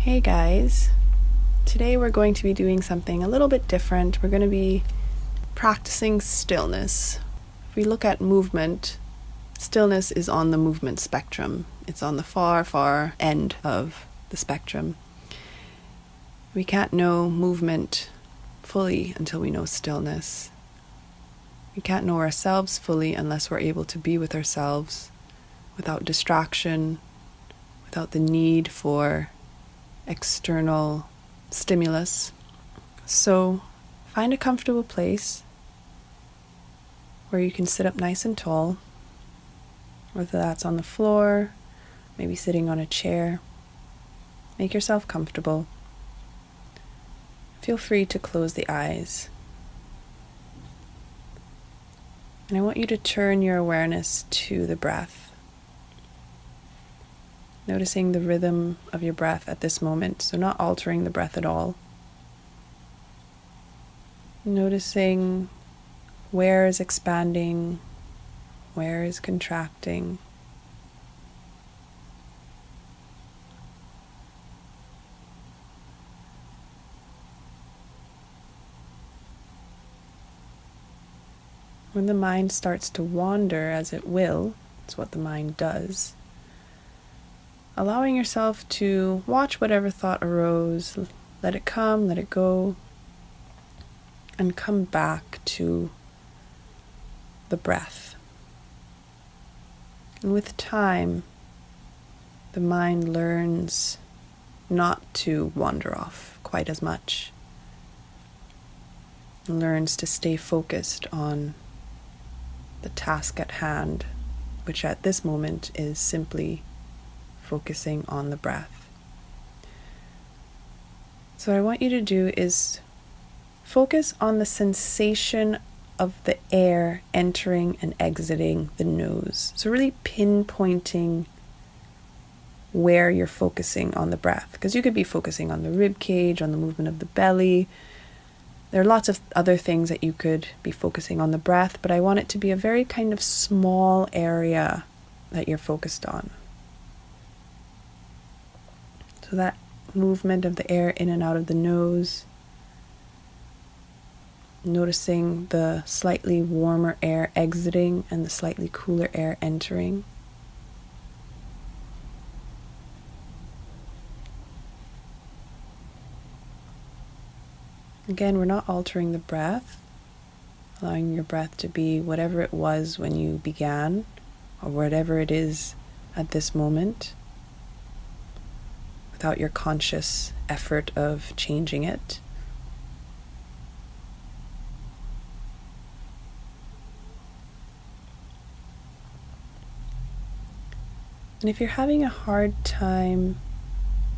Hey guys, today we're going to be doing something a little bit different. We're going to be practicing stillness. If we look at movement, stillness is on the movement spectrum. It's on the far, far end of the spectrum. We can't know movement fully until we know stillness. We can't know ourselves fully unless we're able to be with ourselves without distraction, without the need for external stimulus. So find a comfortable place where you can sit up nice and tall, whether that's on the floor, maybe sitting on a chair. Make yourself comfortable. Feel free to close the eyes. And I want you to turn your awareness to the breath. Noticing the rhythm of your breath at this moment, so not altering the breath at all. Noticing where is expanding, where is contracting. When the mind starts to wander, as it will, it's what the mind does, allowing yourself to watch whatever thought arose, let it come, let it go, and come back to the breath. And with time, the mind learns not to wander off quite as much. It learns to stay focused on the task at hand, which at this moment is simply focusing on the breath. So what I want you to do is focus on the sensation of the air entering and exiting the nose. So really pinpointing where you're focusing on the breath, because you could be focusing on the rib cage, on the movement of the belly. There are lots of other things that you could be focusing on the breath, but I want it to be a very kind of small area that you're focused on. So that movement of the air in and out of the nose, noticing the slightly warmer air exiting and the slightly cooler air entering. Again, we're not altering the breath, allowing your breath to be whatever it was when you began, or whatever it is at this moment, without your conscious effort of changing it. And if you're having a hard time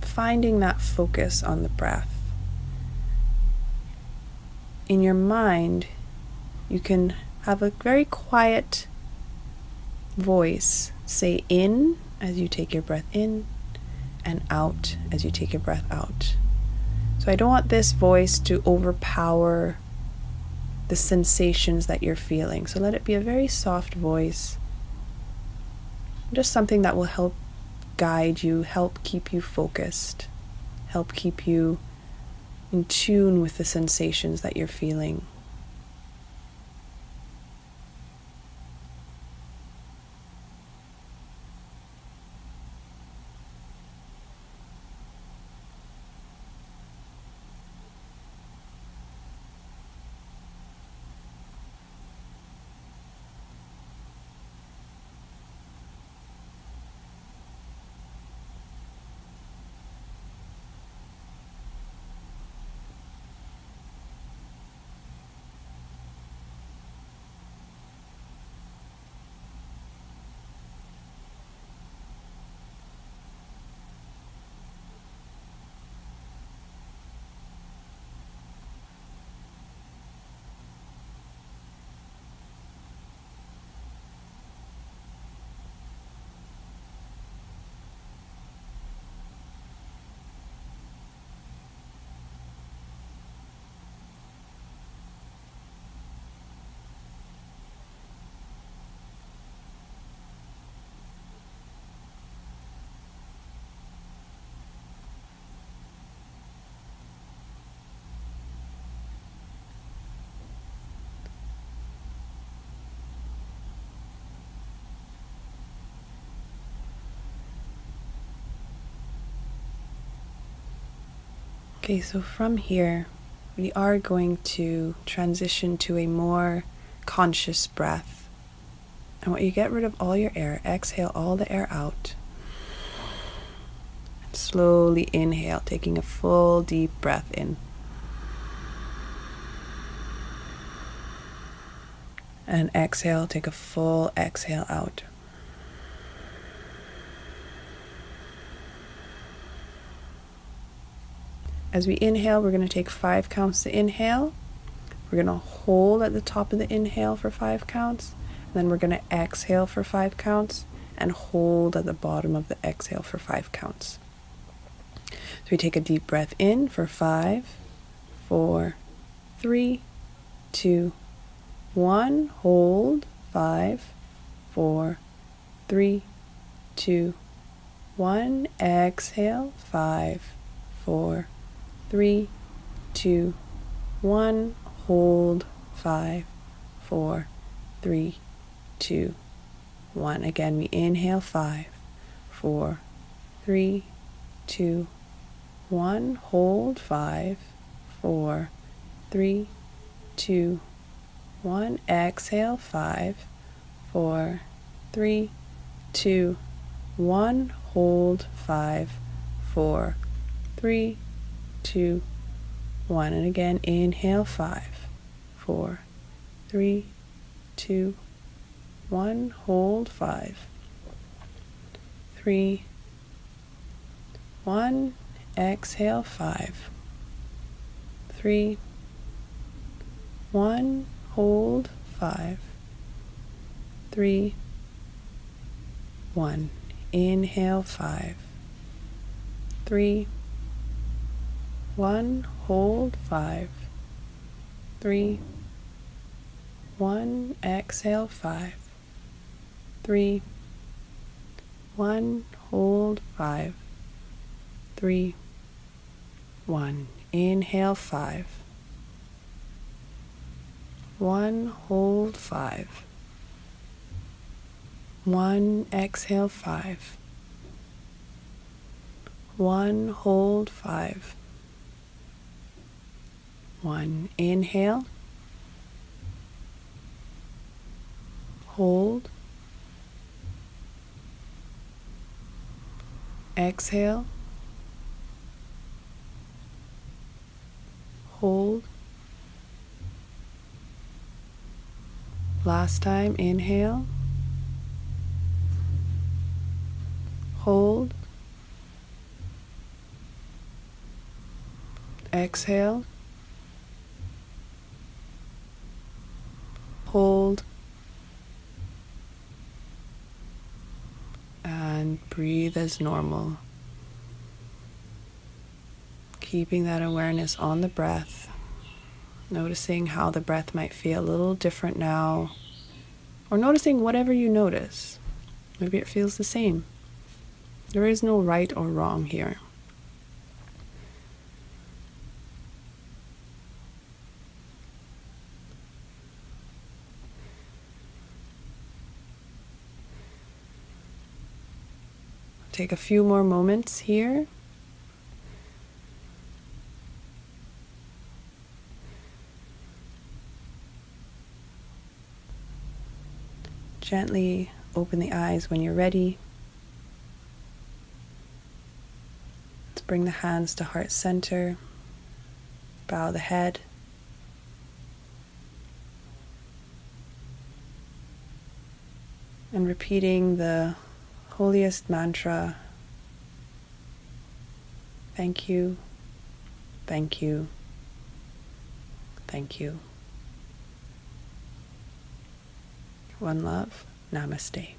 finding that focus on the breath, in your mind, you can have a very quiet voice say in as you take your breath in and out as you take your breath out. So I don't want this voice to overpower the sensations that you're feeling. So let it be a very soft voice, just something that will help guide you, help keep you focused, help keep you in tune with the sensations that you're feeling. Okay, so from here, we are going to transition to a more conscious breath. I want you to get rid of all your air. Exhale all the air out. And slowly inhale, taking a full deep breath in. And exhale, take a full exhale out. As we inhale, we're going to take 5 counts to inhale. We're going to hold at the top of the inhale for 5 counts. And then we're going to exhale for 5 counts and hold at the bottom of the exhale for 5 counts. So we take a deep breath in for 5, 4, 3, 2, 1. Hold. 5, 4, 3, 2, 1. Exhale. 5, 4, 3, 2, 1. Hold. 5, 4, 3, 2, 1. Again, we inhale. 5, 4, 3, 2, 1. Hold. 5, 4, 3, 2, 1. Exhale. 5, 4, 3, 2, 1. Hold. 5, 4, 3, 2, 1. And again, inhale. 5, 4, 3, 2, 1. Hold. 5, 3, 1. Exhale. 5, 3, 1. Hold. 5, 3, 1. Inhale. 5, 3, 1. Hold. 5, 3, 1. Exhale. 5, 3, 1. Hold. 5, 3, 1. Inhale. 5, 1. Hold. 5, 1. Exhale. 5, 1. Hold. 5, 1. Inhale. Hold. Exhale. Hold. Last time, inhale. Hold. Exhale. Hold. And breathe as normal. Keeping that awareness on the breath. Noticing how the breath might feel a little different now. Or noticing whatever you notice. Maybe it feels the same. There is no right or wrong here. Take a few more moments here. Gently open the eyes when you're ready. Let's bring the hands to heart center. Bow the head. And repeating the holiest mantra. Thank you, thank you, thank you. One love. Namaste.